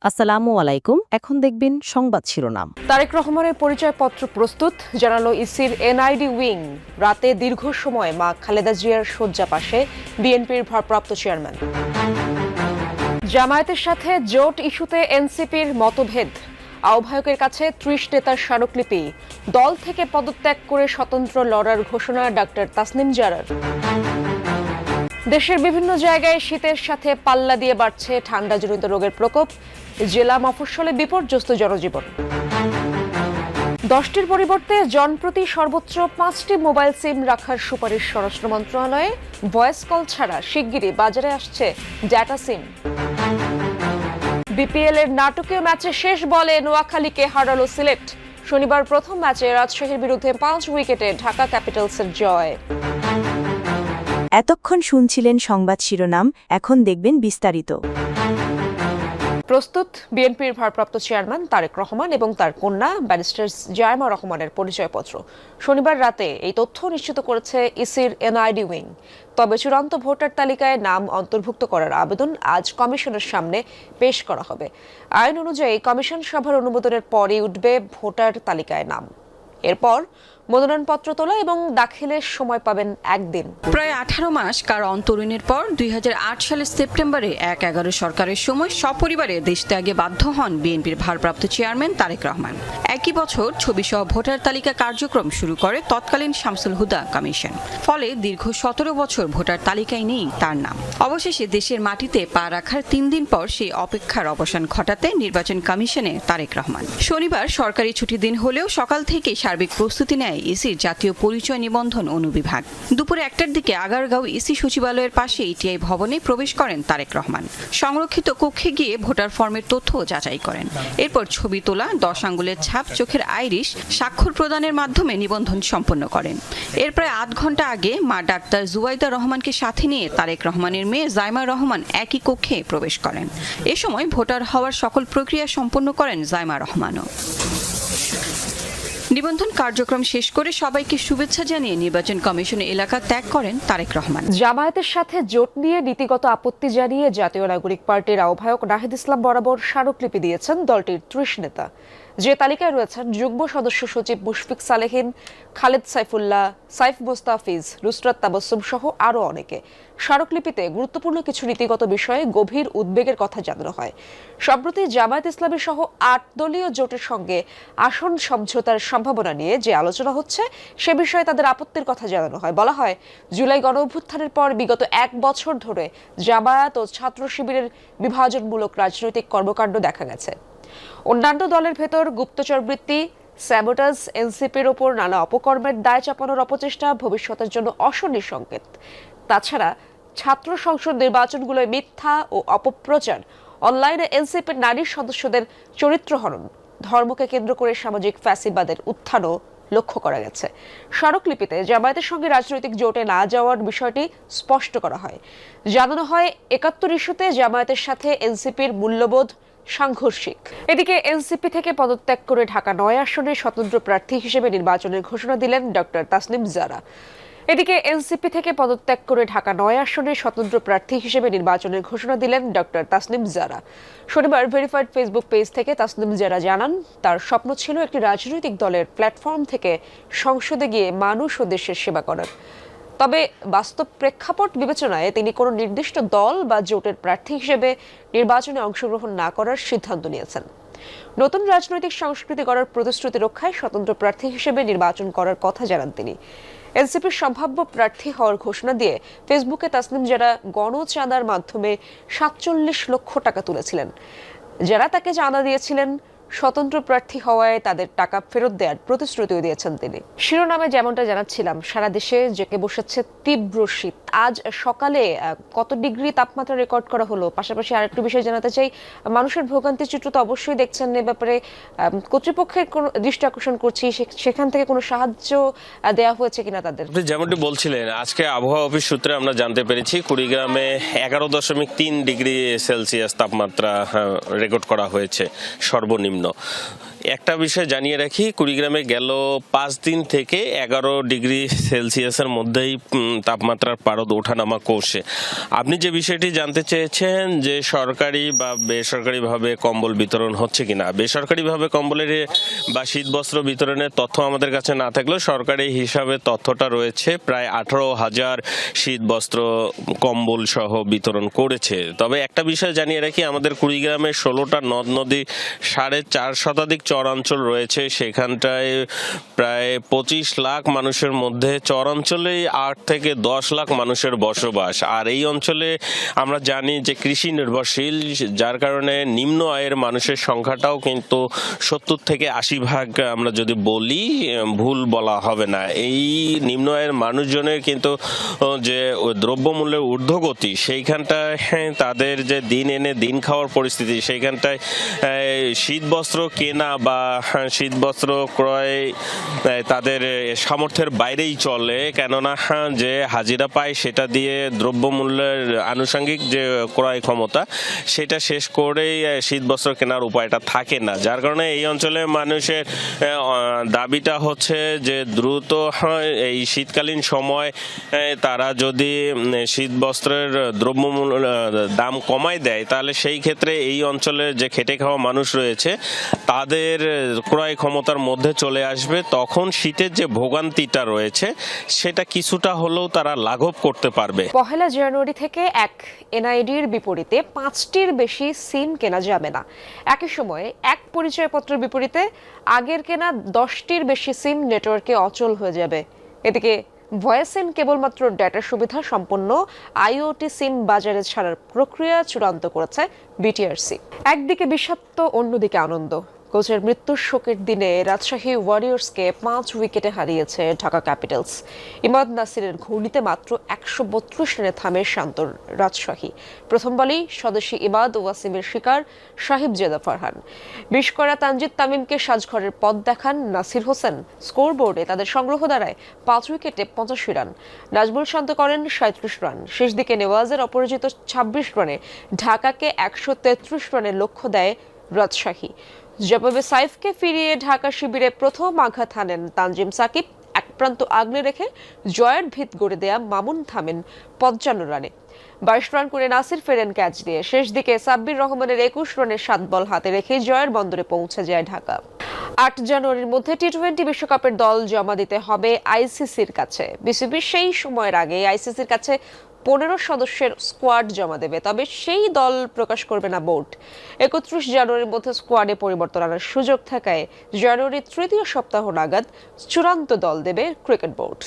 আসসালামু আলাইকুম। এখন দেখবেন সংবাদ শিরোনাম। তারেক রহমানের পরিচয়পত্র প্রস্তুত, জানালো ইসির এনআইডি উইং। রাতে দীর্ঘ সময় মা খালেদা জিয়ার শয্যা পাশে বিএনপির ভারপ্রাপ্ত চেয়ারম্যান। জামায়াতের সাথে জোট ইস্যুতে এনসিপির মতভেদ, আহ্বায়কের কাছে ৩০ নেতার স্মারকলিপি। দল থেকে পদত্যাগ করে স্বতন্ত্র লড়ার ঘোষণা ডাক্তার তাসনিম জারার। দেশের বিভিন্ন জায়গায় শীতের সাথে পাল্লা দিয়ে বাড়ছে ঠান্ডাজনিত রোগের প্রকোপ, জেলা মফস্বলে বিপর্যস্ত জনজীবন। 10টির পরিবর্তে জনপ্রতি সর্বোচ্চ 5টি মোবাইল সিম রাখার সুপারিশ স্বরাষ্ট্র মন্ত্রণালয়ে। ভয়েস কল ছাড়া শিগগিরই বাজারে আসছে ডেটা সিম। বিপিএল এর নাটকীয় ম্যাচে শেষ বলে নোয়াখালীকে হারালো সিলেট। শনিবার প্রথম ম্যাচে রাজশাহীর বিরুদ্ধে 5 উইকেটে ঢাকা ক্যাপিটালসের জয়। এতক্ষণ শুনছিলেন সংবাদ শিরোনাম, এখন দেখবেন বিস্তারিত। প্রস্তুত বিএনপির ভারপ্রাপ্ত চেয়ারম্যান তারেক রহমান এবং তার কন্যা ব্যারিস্টার জায়মা রহমানের পরিচয়পত্র। শনিবার রাতে এই তথ্য নিশ্চিত করেছে ইসির এনআইডি উইং। তবে চূড়ান্ত ভোটার তালিকায় নাম অন্তর্ভুক্ত করার আবেদন আজ কমিশনের সামনে পেশ করা হবে। আইন অনুযায়ী কমিশন সভার অনুমোদনের পরই উঠবে ভোটার তালিকায় নাম। এরপর মনোনয়নপত্র তোলা এবং দাখিলের সময় পাবেন একদিন। প্রায় 18 মাস কার অন্তরীণের পর 2008 সালের সেপ্টেম্বরে 1/11 সরকারের সময় সপরিবারে দেশ ত্যাগে বাধ্য হন বিএনপির ভারপ্রাপ্ত চেয়ারম্যান তারেক রহমান। একই বছর ছবিসহ ভোটার তালিকা কার্যক্রম শুরু করে তৎকালীন শামসুল হুদা কমিশন। ফলে দীর্ঘ 17 বছর ভোটার তালিকায় নেই তার নাম। অবশেষে দেশের মাটিতে পা রাখার 3 দিন পর সেই অপেক্ষার অবসান ঘটাতে নির্বাচন কমিশনে তারেক রহমান। শনিবার সরকারি ছুটির দিন হলেও সকাল থেকে সার্বিক প্রস্তুতি নেয় ইসির জাতীয় পরিচয় নিবন্ধন অনুবিভাগ। দুপুরে 1টার দিকে আগারগাঁও ইসি সচিবালয়ের পাশে ইটিআই ভবনে প্রবেশ করেন তারেক রহমান। সংরক্ষিত কক্ষে গিয়ে ভোটার ফর্মের তথ্য যাচাই করেন। এরপর ছবি তোলা, 10 আঙ্গুলের ছাপ, চোখের আইরিশ, স্বাক্ষর প্রদানের মাধ্যমে নিবন্ধন সম্পন্ন করেন। এর প্রায় আধ ঘন্টা আগে মা ডাক্তার জুবাইদা রহমানকে সাথে নিয়ে তারেক রহমানের মেয়ে জায়মা রহমান একই কক্ষে প্রবেশ করেন। এ সময় ভোটার হওয়ার সকল প্রক্রিয়া সম্পন্ন করেন জায়মা রহমানও। নিবন্ধন কার্যক্রম শেষ করে সবাইকে শুভেচ্ছা জানিয়ে নির্বাচন কমিশনের এলাকা ত্যাগ করেন তারেক রহমান। জামায়াতের সাথে জোট নিয়ে নীতিগত আপত্তি জানিয়ে জাতীয় নাগরিক পার্টির আহ্বায়ক নাহিদ ইসলাম বরাবর স্মারকলিপি দিয়েছেন দলটির 30 নেতা। যে তালিকায় রয়েছেন যুগ্ম সদস্য সচিব মুশফিক সালেহিন, খালেদ সাইফুল্লাহ, সাইফ মোস্তাফিজ, নুসরাত তাবাসসুম সহ আরও অনেকে। স্মারকলিপিতে গুরুত্বপূর্ণ কিছু নীতিগত বিষয়ে গভীর উদ্বেগের কথা জানানো হয়। সম্প্রতি জামায়াত ইসলামী সহ 8 দলীয় জোটের সঙ্গে আসন সমঝোতার সম্ভাবনা নিয়ে যে আলোচনা হচ্ছে সে বিষয়ে তাদের আপত্তির কথা জানানো হয়। বলা হয়, জুলাই গণঅভ্যুত্থানের পর বিগত 1 বছর ধরে জামায়াত ও ছাত্র শিবিরের বিভাজনমূলক রাজনৈতিক কর্মকাণ্ড দেখা গেছে। অন্যান্য দলের ভেতর গুপ্তচরবৃত্তি, স্যাবোটাজ, এনসিপির ওপর নানা অপকর্মের দায় চাপানোর অপচেষ্টা ভবিষ্যতের জন্য অশনি সংকেত। তাছাড়া ছাত্র সংসদ নির্বাচনগুলোয় মিথ্যা ও অপপ্রচার, অনলাইনে এনসিপির নারী সদস্যদের চরিত্রহনন, ধর্মকে কেন্দ্র করে সামাজিক ফ্যাসিবাদের উত্থানও লক্ষ্য করা গেছে। স্মারকলিপিতে জামায়াতের সঙ্গে রাজনৈতিক জোটে না যাওয়ার বিষয়টি স্পষ্ট করা হয়। জানানো হয়, 71 ইস্যুতে জামায়াতের সাথে এনসিপির মূল্যবোধ সাংঘর্ষিক। এদিকে এনসিপি থেকে পদত্যাগ করে ঢাকা 9 আসনে স্বতন্ত্র প্রার্থী হিসেবে নির্বাচনের ঘোষণা দিলেন ডক্টর তাসনিম জারা। এদিকে এনসিপি থেকে পদত্যাগ করে ঢাকা 9 আসনে স্বতন্ত্র প্রার্থী হিসেবে নির্বাচনের ঘোষণা দিলেন ডক্টর তাসনিম জারা। শনিবার ভেরিফাইড ফেসবুক পেজ থেকে তাসনিম জারা জানান, তার স্বপ্ন ছিল একটি রাজনৈতিক দলের প্ল্যাটফর্ম থেকে সংসদে গিয়ে মানুষ ও দেশের সেবা করার। তবে বাস্তব প্রেক্ষাপট বিবেচনায় তিনি কোনো নির্দিষ্ট দল বা জোটের প্রার্থী হিসেবে নির্বাচনে অংশগ্রহণ না করার সিদ্ধান্ত নিয়েছেন। নতুন রাজনৈতিক সংস্কৃতি গড়ার প্রতিশ্রুতি রক্ষায় স্বতন্ত্র প্রার্থী হিসেবে নির্বাচন করার কথা জানান তিনি। এনসিপির সম্ভাব্য প্রার্থী হওয়ার ঘোষণা দিয়ে ফেসবুকে তাসনিম যারা গণচাঁদার মাধ্যমে 47 লক্ষ টাকা তুলেছিলেন। যারা তাকে চাঁদা দিয়েছিলেন স্বতন্ত্র প্রার্থী হওয়ায় তাদের টাকা ফেরত দেওয়ার প্রতিশ্রুতিও দিয়েছেন তিনি। শিরোনামে যেমনটা জানাচ্ছিলাম, সারা দেশে জেঁকে বসেছে তীব্র শীত। আজ সকালে কত ডিগ্রি তাপমাত্রা রেকর্ড করা হলো, পাশাপাশি আরেকটু বিষয় জানাতে চাই, মানুষের ভোগান্তির চিত্র তো অবশ্যই দেখছেন। এ ব্যাপারে কর্তৃপক্ষের কোনো দৃষ্টি আকর্ষণ করছি, সেখান থেকে কোনো সাহায্য দেওয়া হয়েছে কিনা তাদের? যেমনটি বলছিলেন, আজকে আবহাওয়া অফিস সূত্রে আমরা জানতে পেরেছি কুড়িগ্রামে 11.3 ডিগ্রি সেলসিয়াস তাপমাত্রা রেকর্ড করা হয়েছে সর্বনিম্ন। একটা বিষয় জানিয়ে রাখি, কুড়িগ্রামে গেল 5 দিন থেকে 11 ডিগ্রি সেলসিয়াসের মধ্যেই তাপমাত্রার পারদ ওঠানামা করছে। আপনি যে বিষয়টি জানতে চেয়েছেন যে সরকারি বা বেসরকারিভাবে কম্বল বিতরণ হচ্ছে কিনা, বেসরকারিভাবে কম্বলের বা শীতবস্ত্র বিতরণের তথ্য আমাদের কাছে না থাকলেও সরকারি হিসাবে তথ্যটা রয়েছে, প্রায় 18,000 শীতবস্ত্র কম্বল সহ বিতরণ করেছে। তবে একটা বিষয় জানিয়ে রাখি, আমাদের কুড়িগ্রামে 16টা নদ নদী, 4.5 শতাধিক চর অঞ্চল রয়েছে। সেখানটায় প্রায় 25 লাখ মানুষের মধ্যে চর অঞ্চলেই 8 থেকে 10 লাখ মানুষের বসবাস। আর এই অঞ্চলে আমরা জানি যে কৃষি নির্ভরশীল, যার কারণে নিম্ন আয়ের মানুষের সংখ্যাটাও কিন্তু 70 থেকে 80 ভাগ আমরা যদি বলি ভুল বলা হবে না। এই নিম্ন আয়ের মানুষজনের কিন্তু যে দ্রব্যমূল্যের ঊর্ধ্বগতি, সেইখানটায় তাদের যে দিন এনে দিন খাওয়ার পরিস্থিতি, সেইখানটায় শীতবস্ত্র কেনা বা শীতবস্ত্র ক্রয় তাদের সামর্থ্যের বাইরেই চলে, কেননা যে হাজিরা পায় সেটা দিয়ে দ্রব্যমূল্যের আনুষঙ্গিক যে ক্রয় ক্ষমতা সেটা শেষ করেই শীতবস্ত্র কেনার উপায়টা থাকে না। যার কারণে এই অঞ্চলে মানুষের দাবিটা হচ্ছে যে দ্রুত এই শীতকালীন সময় তারা যদি শীতবস্ত্রের দ্রব্যমূল্য দাম কমায় দেয়, তাহলে সেই ক্ষেত্রে এই অঞ্চলে যে খেটে খাওয়া মানুষ রয়েছে তাদের ক্রয় ক্ষমতার মধ্যে চলে আসবে। তখন শীতের যে ভোগান্তিটা রয়েছে সেটা কিছুটা হলেও তারা লাঘব করতে পারবে। 1 জানুয়ারি থেকে এক এনআইডির বিপরীতে 5টির বেশি সিম কেনা যাবে না। একই সময়ে এক পরিচয়পত্রের বিপরীতে আগের কেনা 10টির বেশি সিম নেটওয়ার্কে অচল হয়ে যাবে। এদিকে ভয়েস সিম কেবলমাত্র ডেটা সুবিধা সম্পন্ন আইওটি সিম বাজারে ছাড়ার প্রক্রিয়া চূড়ান্ত করেছে বিটিআরসি। একদিকে বিষাক্ত, অন্যদিকে আনন্দ। কোচের মৃত্যুর শোকের দিনে রাজশাহী ওয়ারিয়র্সকে 5 উইকেটে হারিয়েছে ঢাকা ক্যাপিটালস। ইমাদ নাসিরের ঘূর্ণিতে মাত্র 132 রানে থামে শান্ত রাজশাহী। প্রথম বলেই স্বদেশী ইমাদ ওয়াসিমের শিকার সাহিব জেদা ফারহান। 20 করা তানজিদ তামিমকে সাজঘরের পথ দেখান নাসির হোসেন। স্কোরবোর্ডে তাদের সংগ্রহ দাঁড়ায় 5 উইকেটে 85 রান। নাজমুল শান্ত করেন 37 রান। শেষ দিকে নেওয়াজের অপরাজিত 26 রানে ঢাকাকে 133 রানের লক্ষ্য দেয় রাজশাহী। জবাবে সাইফকে ফিরিয়ে ঢাকা শিবিরে প্রথম আঘাত হানেন তানজিম সাকিব। এক প্রান্ত আগলে রেখে জয়ের ভিত গড়ে দেয়া মামুন থামেন 55 রানে। 22 রান করে নাসির ফেরেন ক্যাচ দিয়ে। শেষ দিকে সাব্বির রহমানের 21 রানের 7 বল হাতে রেখে জয়ের বন্দরে পৌঁছে যায় ঢাকা। 8 জানুয়ারির মধ্যে টি-20 বিশ্বকাপের দল জমা দিতে হবে আইসিসির কাছে। বিসিবি সেই সময়ের আগে আইসিসির কাছে 15 সদস্যের স্কোয়াড জমা দেবে, তবে সেই দল প্রকাশ করবে না বোর্ড। 31 জানুয়ারির মধ্যে স্কোয়াডে পরিবর্তন আনার সুযোগ থাকায় জানুয়ারির 3য় সপ্তাহ নাগাদ চূড়ান্ত দল দেবে ক্রিকেট বোর্ড।